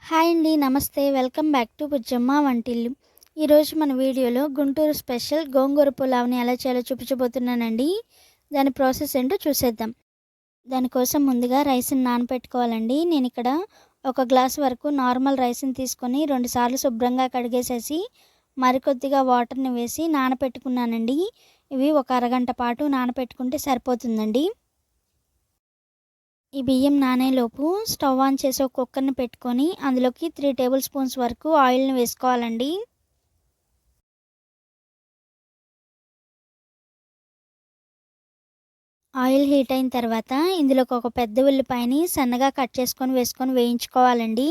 Hi అండి. నమస్తే. Welcome back to Bujjamma వంటిల్లు. ఈరోజు మన వీడియోలో గుంటూరు స్పెషల్ గోంగూర పులావ్‌ని ఎలా చేయాలో చూపించబోతున్నానండి. దాని ప్రాసెస్ ఏంటో చూసేద్దాం. దానికోసం ముందుగా రైస్‌ని నానపెట్టుకోవాలండి. నేనిక్కడ ఒక గ్లాస్ వరకు నార్మల్ రైస్‌ని తీసుకొని 2 సార్లు శుభ్రంగా కడిగేసేసి మరికొద్దిగా వాటర్‌ని వేసి నానపెట్టుకున్నానండి. ఇవి ఒక అరగంట పాటు నానపెట్టుకుంటే సరిపోతుందండి. ఈ బియ్యం నానేలోపు స్టవ్ ఆన్ చేసి ఒక కుక్కర్‌ని పెట్టుకొని అందులోకి 3 టేబుల్ స్పూన్స్ వరకు ఆయిల్‌ని వేసుకోవాలండి. ఆయిల్ హీట్ అయిన తర్వాత ఇందులోకి ఒక పెద్ద ఉల్లిపాయని సన్నగా కట్ చేసుకొని వేసుకొని వేయించుకోవాలండి.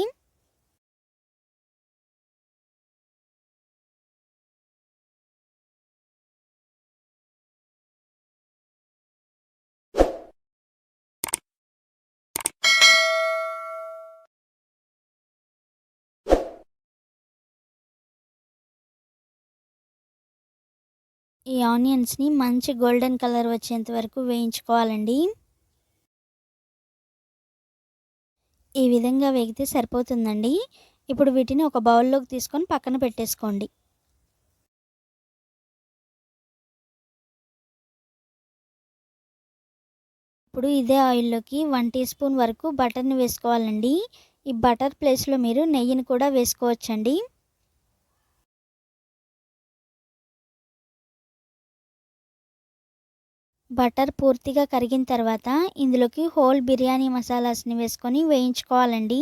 ఈ ఆనియన్స్‌ని మంచి గోల్డెన్ కలర్ వచ్చేంత వరకు వేయించుకోవాలండి. ఈ విధంగా వేగితే సరిపోతుందండి. ఇప్పుడు వీటిని ఒక బౌల్‌లోకి తీసుకొని పక్కన పెట్టేసుకోండి. ఇప్పుడు ఇదే ఆయిల్‌లోకి 1 టీ స్పూన్ వరకు బటర్‌ని వేసుకోవాలండి. ఈ బటర్ ప్లేస్‌లో మీరు నెయ్యిని కూడా వేసుకోవచ్చండి. బటర్ పూర్తిగా కరిగిన తర్వాత ఇందులోకి హోల్ బిర్యానీ మసాలాస్‌ని వేసుకొని వేయించుకోవాలండి.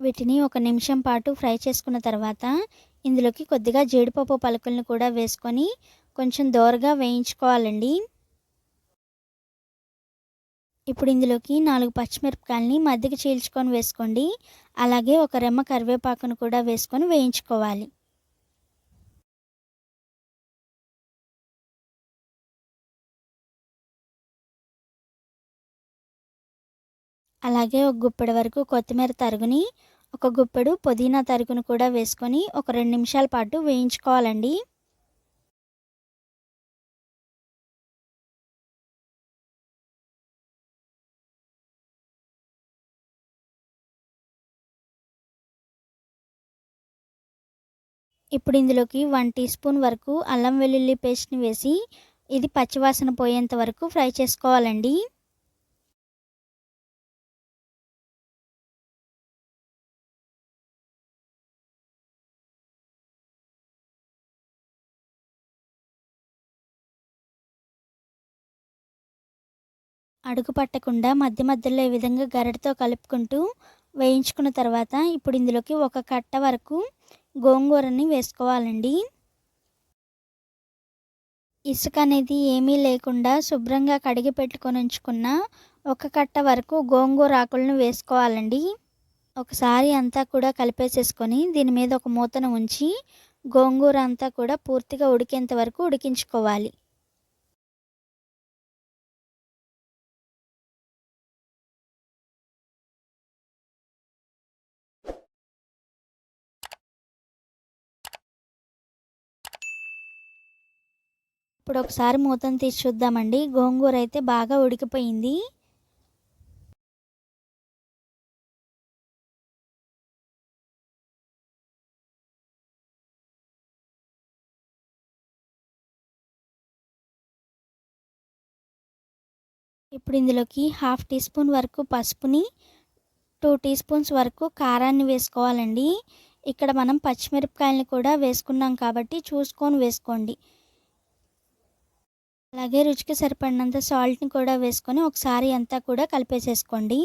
వీటిని ఒక నిమిషం పాటు ఫ్రై చేసుకున్న తర్వాత ఇందులోకి కొద్దిగా జీడిపప్పు పలుకులను కూడా వేసుకొని కొంచెం దోరగా వేయించుకోవాలండి. ఇప్పుడు ఇందులోకి 4 పచ్చిమిరపకాయలని మధ్యకి చీల్చుకొని వేసుకోండి. అలాగే ఒక రెమ్మ కరివేపాకును కూడా వేసుకొని వేయించుకోవాలి. అలాగే ఒక గుప్పెడు వరకు కొత్తిమీర తరుగుని, ఒక గుప్పెడు పుదీనా తరుగును కూడా వేసుకొని ఒక 2 నిమిషాల పాటు వేయించుకోవాలండి. ఇప్పుడు ఇందులోకి 1 టీ స్పూన్ వరకు అల్లం వెల్లుల్లి పేస్ట్‌ని వేసి ఇది పచ్చివాసన పోయేంత వరకు ఫ్రై చేసుకోవాలండి. అడుగు పట్టకుండా మధ్య మధ్యలో ఈ విధంగా గరిటెతో కలుపుకుంటూ వేయించుకున్న తర్వాత ఇప్పుడు ఇందులోకి ఒక కట్ట వరకు గోంగూరని వేసుకోవాలండి. ఇసుక అనేది ఏమీ లేకుండా శుభ్రంగా కడిగి పెట్టుకొని ఉంచుకున్న ఒక కట్ట వరకు గోంగూర ఆకులను వేసుకోవాలండి. ఒకసారి అంతా కూడా కలిపేసేసుకొని దీని మీద ఒక మూతను ఉంచి గోంగూర అంతా కూడా పూర్తిగా ఉడికేంత వరకు ఉడికించుకోవాలి. ఇప్పుడు ఒకసారి మూతను తీసి చూద్దామండి. గోంగూర అయితే బాగా ఉడికిపోయింది. ఇప్పుడు ఇందులోకి హాఫ్ టీ స్పూన్ వరకు పసుపుని, 2 టీ స్పూన్స్ వరకు కారాన్ని వేసుకోవాలండి. ఇక్కడ మనం పచ్చిమిరపకాయలని కూడా వేసుకున్నాం కాబట్టి చూసుకొని వేసుకోండి. అలాగే రుచికి సరిపడినంత సాల్ట్‌ని కూడా వేసుకొని ఒకసారి అంతా కూడా కలిపేసేసుకోండి.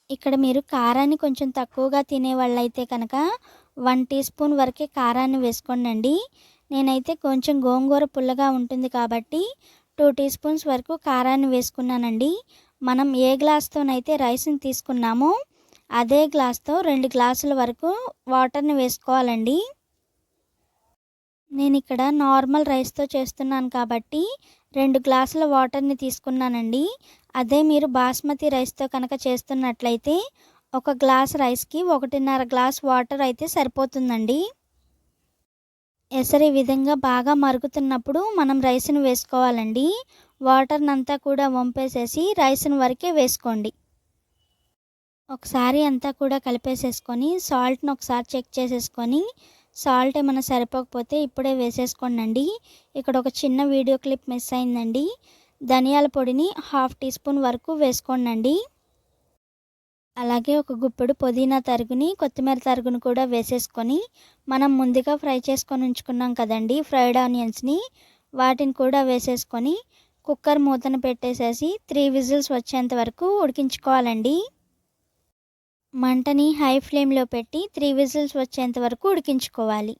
ఇక్కడ మీరు కారాన్ని కొంచెం తక్కువగా తినేవాళ్ళైతే కనుక 1 టీ స్పూన్ వరకే కారాన్ని వేసుకోండండి. నేనైతే కొంచెం గోంగూర పుల్లగా ఉంటుంది కాబట్టి 2 టీ స్పూన్స్ వరకు కారాన్ని వేసుకున్నానండి. మనం ఏ గ్లాస్‌తోనైతే రైస్‌ని తీసుకున్నామో అదే గ్లాస్‌తో 2 గ్లాసుల వరకు వాటర్‌ని వేసుకోవాలండి. నేనిక్కడ నార్మల్ రైస్‌తో చేస్తున్నాను కాబట్టి 2 గ్లాసుల వాటర్‌ని తీసుకున్నానండి. అదే మీరు బాస్మతి రైస్‌తో కనుక చేస్తున్నట్లయితే ఒక గ్లాస్ రైస్‌కి 1.5 గ్లాస్ వాటర్ అయితే సరిపోతుందండి. ఎసరు ఈ విధంగా బాగా మరుగుతున్నప్పుడు మనం రైస్‌ని వేసుకోవాలండి. వాటర్నంతా కూడా వంపేసేసి రైస్ని వరకే వేసుకోండి. ఒకసారి అంతా కూడా కలిపేసేసుకొని సాల్ట్ని ఒకసారి చెక్ చేసేసుకొని సాల్ట్ ఏమైనా సరిపోకపోతే ఇప్పుడే వేసేసుకోండి. ఇక్కడ ఒక చిన్న వీడియో క్లిప్ మిస్ అయిందండి. ధనియాల పొడిని 1/2 టీ స్పూన్ వరకు వేసుకోండి. అలాగే ఒక గుప్పెడు పుదీనా తరుగుని, కొత్తిమీర తరుగుని కూడా వేసేసుకొని మనం ముందుగా ఫ్రై చేసుకొని ఉంచుకున్నాం కదండి ఫ్రైడ్ ఆనియన్స్ని, వాటిని కూడా వేసేసుకొని కుక్కర్ మూతను పెట్టేసేసి 3 విజిల్స్ వచ్చేంత వరకు ఉడికించుకోవాలండి. మంటని హై ఫ్లేమ్లో పెట్టి 3 విజిల్స్ వచ్చేంత వరకు ఉడికించుకోవాలి.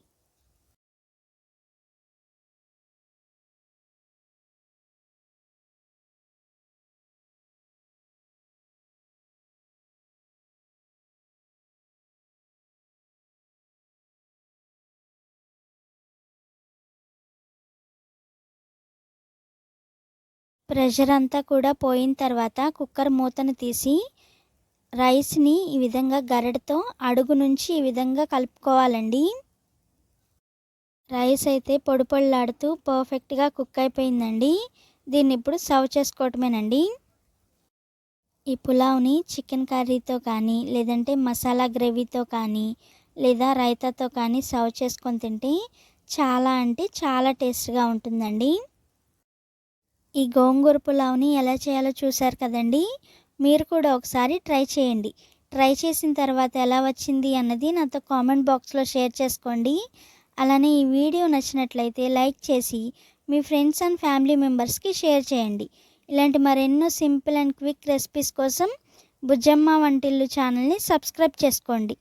ప్రెషర్ అంతా కూడా పోయిన తర్వాత కుక్కర్ మూతను తీసి రైస్ని ఈ విధంగా గరిటెతో అడుగు నుంచి ఈ విధంగా కలుపుకోవాలండి. రైస్ అయితే పొడి పొడిలాడుతూ పర్ఫెక్ట్గా కుక్ అయిపోయిందండి. దీన్ని ఇప్పుడు సర్వ్ చేసుకోవటమేనండి. ఈ పులావ్ని చికెన్ కర్రీతో కానీ, లేదంటే మసాలా గ్రేవీతో కానీ, లేదా రైతాతో కానీ సర్వ్ చేసుకొని తింటే చాలా అంటే చాలా టేస్ట్గా ఉంటుందండి. ఈ గోంగూర పులావ్ని ఎలా చేయాలో చూశారు కదండి. మీరు కూడా ఒకసారి ట్రై చేయండి. ట్రై చేసిన తర్వాత ఎలా వచ్చింది అన్నది నాతో కామెంట్ బాక్స్లో షేర్ చేసుకోండి. అలానే ఈ వీడియో నచ్చినట్లయితే లైక్ చేసి మీ ఫ్రెండ్స్ అండ్ ఫ్యామిలీ మెంబర్స్కి షేర్ చేయండి. ఇలాంటి మరెన్నో సింపుల్ అండ్ క్విక్ రెసిపీస్ కోసం బుజ్జమ్మ వంటిల్లు ఛానల్ని సబ్స్క్రైబ్ చేసుకోండి.